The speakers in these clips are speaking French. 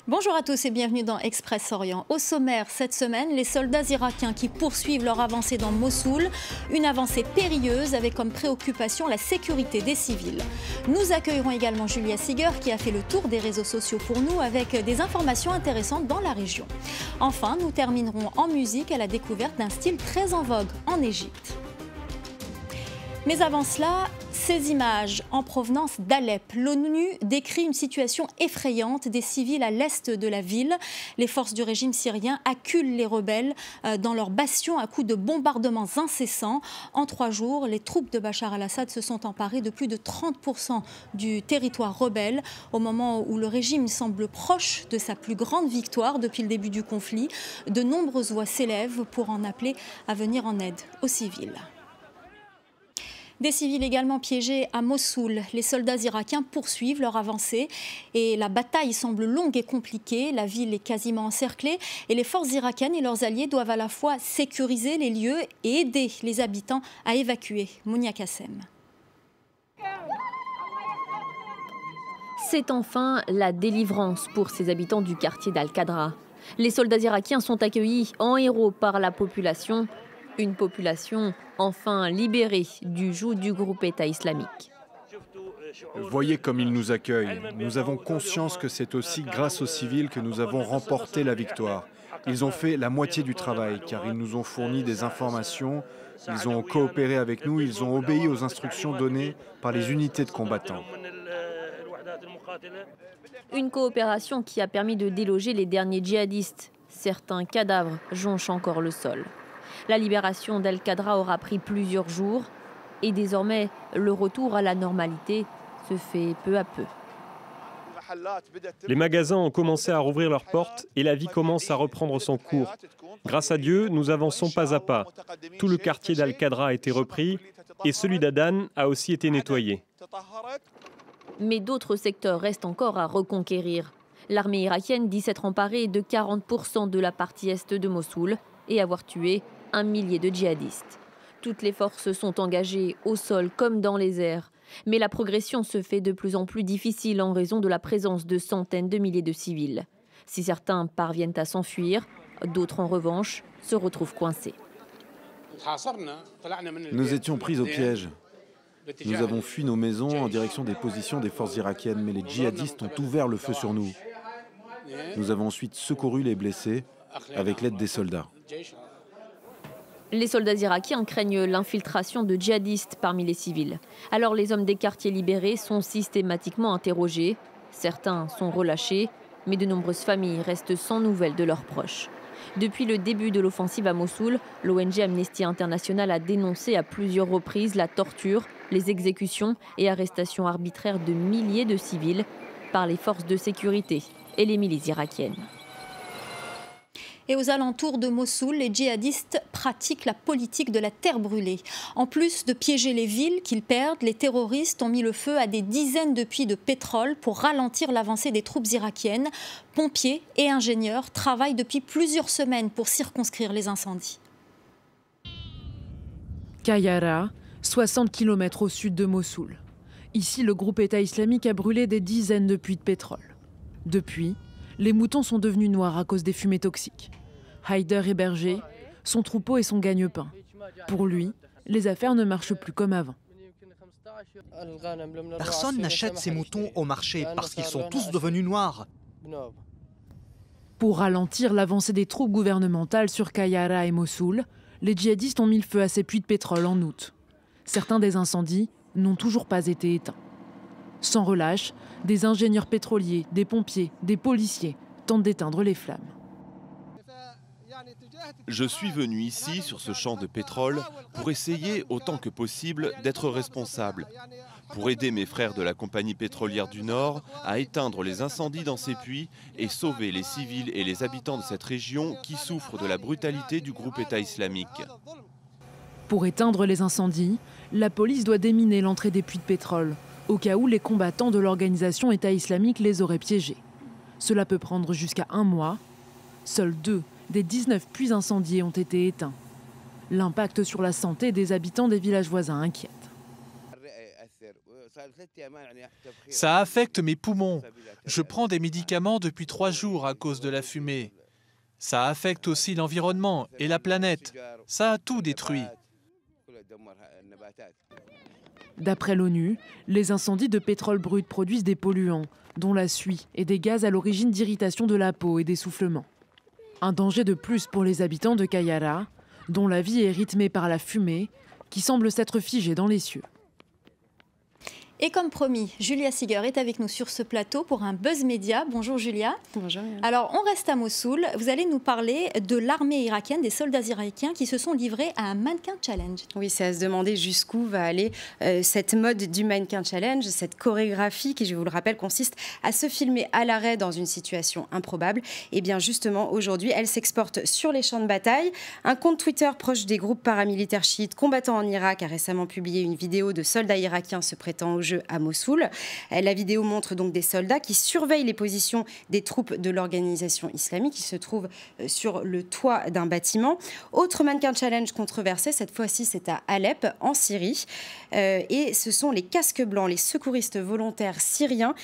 Bonjour à tous et bienvenue dans Express Orient. Au sommaire, cette semaine, les soldats irakiens qui poursuivent leur avancée dans Mossoul. Une avancée périlleuse avec comme préoccupation la sécurité des civils. Nous accueillerons également Julia Siger qui a fait le tour des réseaux sociaux pour nous avec des informations intéressantes dans la région. Enfin, nous terminerons en musique à la découverte d'un style très en vogue en Égypte. Mais avant cela, ces images en provenance d'Alep. L'ONU décrit une situation effrayante des civils à l'est de la ville. Les forces du régime syrien acculent les rebelles dans leur bastion à coups de bombardements incessants. En 3 jours, les troupes de Bachar al-Assad se sont emparées de plus de 30% du territoire rebelle. Au moment où le régime semble proche de sa plus grande victoire depuis le début du conflit, de nombreuses voix s'élèvent pour en appeler à venir en aide aux civils. Des civils également piégés à Mossoul. Les soldats irakiens poursuivent leur avancée et la bataille semble longue et compliquée. La ville est quasiment encerclée et les forces irakiennes et leurs alliés doivent à la fois sécuriser les lieux et aider les habitants à évacuer. Mounia Kassem. C'est enfin la délivrance pour ces habitants du quartier d'Al-Qadra. Les soldats irakiens sont accueillis en héros par la population. Une population enfin libérée du joug du groupe État islamique. Voyez comme ils nous accueillent. Nous avons conscience que c'est aussi grâce aux civils que nous avons remporté la victoire. Ils ont fait la moitié du travail car ils nous ont fourni des informations, ils ont coopéré avec nous, ils ont obéi aux instructions données par les unités de combattants. Une coopération qui a permis de déloger les derniers djihadistes. Certains cadavres jonchent encore le sol. La libération d'Al-Qadra aura pris plusieurs jours et désormais le retour à la normalité se fait peu à peu. Les magasins ont commencé à rouvrir leurs portes et la vie commence à reprendre son cours. Grâce à Dieu, nous avançons pas à pas. Tout le quartier d'Al-Qadra a été repris et celui d'Adan a aussi été nettoyé. Mais d'autres secteurs restent encore à reconquérir. L'armée irakienne dit s'être emparée de 40% de la partie est de Mossoul et avoir tué 1 millier de djihadistes. Toutes les forces sont engagées au sol comme dans les airs. Mais la progression se fait de plus en plus difficile en raison de la présence de centaines de milliers de civils. Si certains parviennent à s'enfuir, d'autres en revanche se retrouvent coincés. Nous étions pris au piège. Nous avons fui nos maisons en direction des positions des forces irakiennes, mais les djihadistes ont ouvert le feu sur nous. Nous avons ensuite secouru les blessés avec l'aide des soldats. Les soldats irakiens craignent l'infiltration de djihadistes parmi les civils. Alors les hommes des quartiers libérés sont systématiquement interrogés. Certains sont relâchés, mais de nombreuses familles restent sans nouvelles de leurs proches. Depuis le début de l'offensive à Mossoul, l'ONG Amnesty International a dénoncé à plusieurs reprises la torture, les exécutions et arrestations arbitraires de milliers de civils par les forces de sécurité et les milices irakiennes. Et aux alentours de Mossoul, les djihadistes pratiquent la politique de la terre brûlée. En plus de piéger les villes qu'ils perdent, les terroristes ont mis le feu à des dizaines de puits de pétrole pour ralentir l'avancée des troupes irakiennes. Pompiers et ingénieurs travaillent depuis plusieurs semaines pour circonscrire les incendies. Qayara, 60 km au sud de Mossoul. Ici, le groupe État islamique a brûlé des dizaines de puits de pétrole. Depuis, les moutons sont devenus noirs à cause des fumées toxiques. Haider est berger, son troupeau est son gagne-pain. Pour lui, les affaires ne marchent plus comme avant. Personne n'achète ces moutons au marché parce qu'ils sont tous devenus noirs. Pour ralentir l'avancée des troupes gouvernementales sur Qayara et Mossoul, les djihadistes ont mis le feu à ces puits de pétrole en août. Certains des incendies n'ont toujours pas été éteints. Sans relâche, des ingénieurs pétroliers, des pompiers, des policiers tentent d'éteindre les flammes. Je suis venu ici, sur ce champ de pétrole, pour essayer autant que possible d'être responsable, pour aider mes frères de la compagnie pétrolière du Nord à éteindre les incendies dans ces puits et sauver les civils et les habitants de cette région qui souffrent de la brutalité du groupe État islamique. Pour éteindre les incendies, la police doit déminer l'entrée des puits de pétrole, au cas où les combattants de l'organisation État islamique les auraient piégés. Cela peut prendre jusqu'à 1 mois. Seuls 2 des 19 puits incendiés ont été éteints. L'impact sur la santé des habitants des villages voisins inquiète. Ça affecte mes poumons. Je prends des médicaments depuis 3 jours à cause de la fumée. Ça affecte aussi l'environnement et la planète. Ça a tout détruit. D'après l'ONU, les incendies de pétrole brut produisent des polluants, dont la suie et des gaz à l'origine d'irritation de la peau et d'essoufflement. Un danger de plus pour les habitants de Kayara, dont la vie est rythmée par la fumée, qui semble s'être figée dans les cieux. Et comme promis, Julia Siger est avec nous sur ce plateau pour un Buzz Média. Bonjour Julia. Bonjour. Alors on reste à Mossoul. Vous allez nous parler de l'armée irakienne, des soldats irakiens qui se sont livrés à un mannequin challenge. Oui, c'est à se demander jusqu'où va aller cette mode du mannequin challenge, cette chorégraphie qui, je vous le rappelle, consiste à se filmer à l'arrêt dans une situation improbable. Et bien justement, aujourd'hui, elle s'exporte sur les champs de bataille. Un compte Twitter proche des groupes paramilitaires chiites combattant en Irak a récemment publié une vidéo de soldats irakiens se prêtant au jeu à Mossoul. La vidéo montre donc des soldats qui surveillent les positions des troupes de l'organisation islamique qui se trouvent sur le toit d'un bâtiment. Autre mannequin challenge controversé, cette fois-ci c'est à Alep, en Syrie. Et ce sont les casques blancs, les secouristes volontaires syriens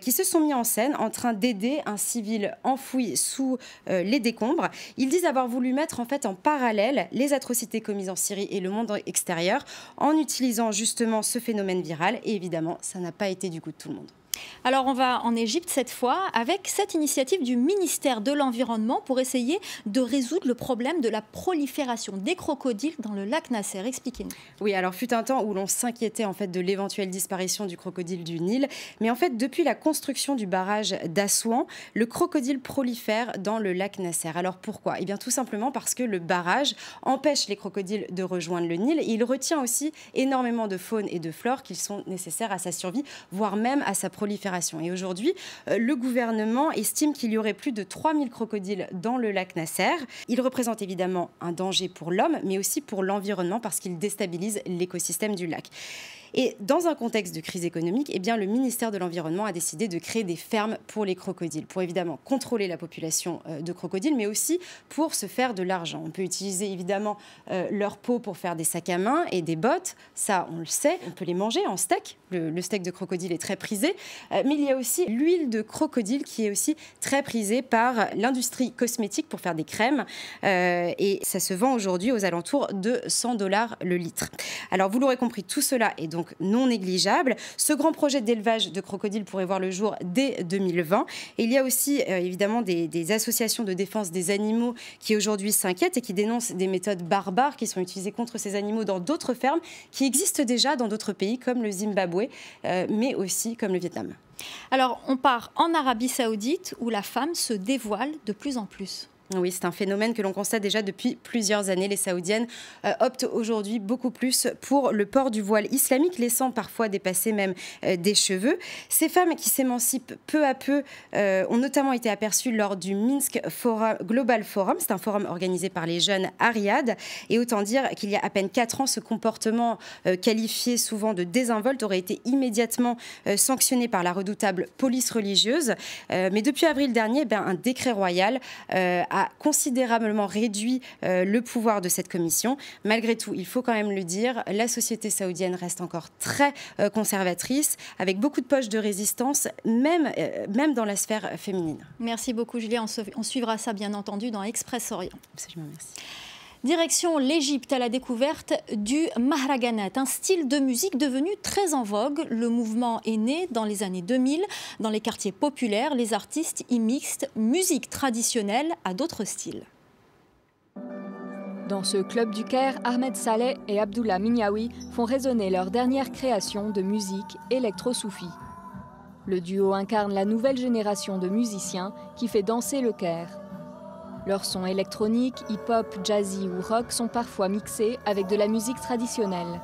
qui se sont mis en scène en train d'aider un civil enfoui sous les décombres. Ils disent avoir voulu mettre en fait en parallèle les atrocités commises en Syrie et le monde extérieur en utilisant justement ce phénomène viral. Et évidemment, ça n'a pas été du goût de tout le monde. Alors on va en Égypte cette fois avec cette initiative du ministère de l'Environnement pour essayer de résoudre le problème de la prolifération des crocodiles dans le lac Nasser. Expliquez-nous. Oui, alors fut un temps où l'on s'inquiétait en fait de l'éventuelle disparition du crocodile du Nil, mais en fait depuis la construction du barrage d'Assouan, le crocodile prolifère dans le lac Nasser. Alors pourquoi ? Eh bien tout simplement parce que le barrage empêche les crocodiles de rejoindre le Nil et il retient aussi énormément de faune et de flore qui sont nécessaires à sa survie, voire même à sa prolifération. Et aujourd'hui, le gouvernement estime qu'il y aurait plus de 3000 crocodiles dans le lac Nasser. Ils représentent évidemment un danger pour l'homme, mais aussi pour l'environnement parce qu'ils déstabilisent l'écosystème du lac. Et dans un contexte de crise économique, eh bien, le ministère de l'Environnement a décidé de créer des fermes pour les crocodiles, pour évidemment contrôler la population de crocodiles, mais aussi pour se faire de l'argent. On peut utiliser évidemment leur peau pour faire des sacs à main et des bottes, ça on le sait, on peut les manger en steak, le steak de crocodile est très prisé, mais il y a aussi l'huile de crocodile qui est aussi très prisée par l'industrie cosmétique pour faire des crèmes, et ça se vend aujourd'hui aux alentours de $100 le litre. Alors vous l'aurez compris, tout cela est donc non négligeable. Ce grand projet d'élevage de crocodiles pourrait voir le jour dès 2020. Et il y a aussi évidemment des associations de défense des animaux qui aujourd'hui s'inquiètent et qui dénoncent des méthodes barbares qui sont utilisées contre ces animaux dans d'autres fermes qui existent déjà dans d'autres pays comme le Zimbabwe, mais aussi comme le Vietnam. Alors on part en Arabie Saoudite où la femme se dévoile de plus en plus. Oui, c'est un phénomène que l'on constate déjà depuis plusieurs années. Les Saoudiennes optent aujourd'hui beaucoup plus pour le port du voile islamique, laissant parfois dépasser même des cheveux. Ces femmes qui s'émancipent peu à peu ont notamment été aperçues lors du Minsk Global Forum. C'est un forum organisé par les jeunes à Riyad. Et autant dire qu'il y a à peine 4 ans, ce comportement qualifié souvent de désinvolte aurait été immédiatement sanctionné par la redoutable police religieuse. Mais depuis avril dernier, un décret royal a considérablement réduit le pouvoir de cette commission. Malgré tout, il faut quand même le dire, la société saoudienne reste encore très conservatrice, avec beaucoup de poches de résistance, même dans la sphère féminine. Merci beaucoup Julia, on suivra ça bien entendu dans Express Orient. Absolument, merci. Direction l'Égypte à la découverte du Mahraganat, un style de musique devenu très en vogue. Le mouvement est né dans les années 2000. Dans les quartiers populaires, les artistes y mixent musique traditionnelle à d'autres styles. Dans ce club du Caire, Ahmed Saleh et Abdullah Minyawi font résonner leur dernière création de musique électro-soufi. Le duo incarne la nouvelle génération de musiciens qui fait danser le Caire. Leurs sons électroniques, hip-hop, jazzy ou rock sont parfois mixés avec de la musique traditionnelle.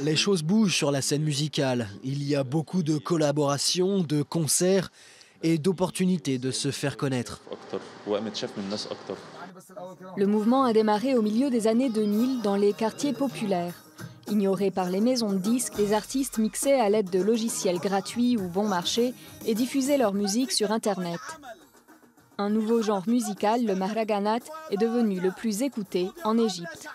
Les choses bougent sur la scène musicale. Il y a beaucoup de collaborations, de concerts et d'opportunités de se faire connaître. Le mouvement a démarré au milieu des années 2000 dans les quartiers populaires. Ignorés par les maisons de disques, les artistes mixaient à l'aide de logiciels gratuits ou bon marché et diffusaient leur musique sur Internet. Un nouveau genre musical, le Mahraganat, est devenu le plus écouté en Égypte.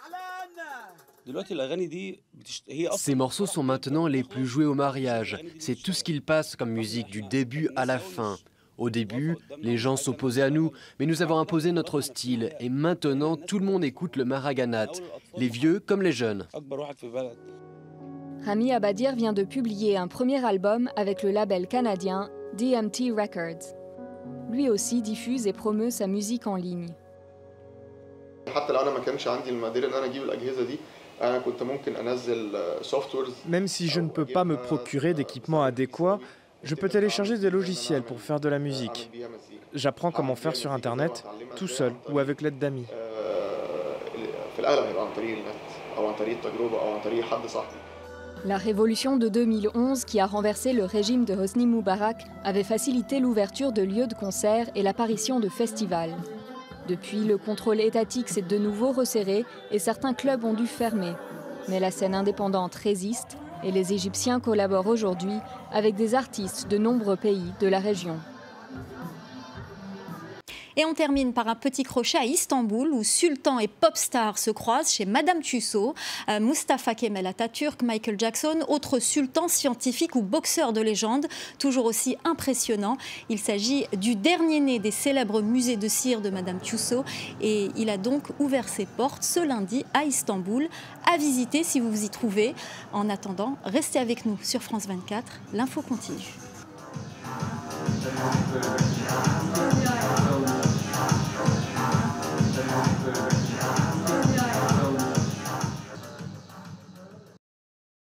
Ces morceaux sont maintenant les plus joués au mariage. C'est tout ce qu'ils passent comme musique, du début à la fin. Au début, les gens s'opposaient à nous, mais nous avons imposé notre style. Et maintenant, tout le monde écoute le Maraganat, les vieux comme les jeunes. Rami Abadir vient de publier un premier album avec le label canadien DMT Records. Lui aussi diffuse et promeut sa musique en ligne. Même si je ne peux pas me procurer d'équipement adéquat, je peux télécharger des logiciels pour faire de la musique. J'apprends comment faire sur Internet, tout seul ou avec l'aide d'amis. La révolution de 2011, qui a renversé le régime de Hosni Moubarak, avait facilité l'ouverture de lieux de concert et l'apparition de festivals. Depuis, le contrôle étatique s'est de nouveau resserré et certains clubs ont dû fermer. Mais la scène indépendante résiste et les Égyptiens collaborent aujourd'hui avec des artistes de nombreux pays de la région. Et on termine par un petit crochet à Istanbul où sultan et pop star se croisent chez Madame Tussauds. Mustafa Kemal Atatürk, Michael Jackson, autres sultans scientifiques ou boxeurs de légende, toujours aussi impressionnants. Il s'agit du dernier-né des célèbres musées de cire de Madame Tussauds et il a donc ouvert ses portes ce lundi à Istanbul, à visiter si vous vous y trouvez. En attendant, restez avec nous sur France 24, l'info continue.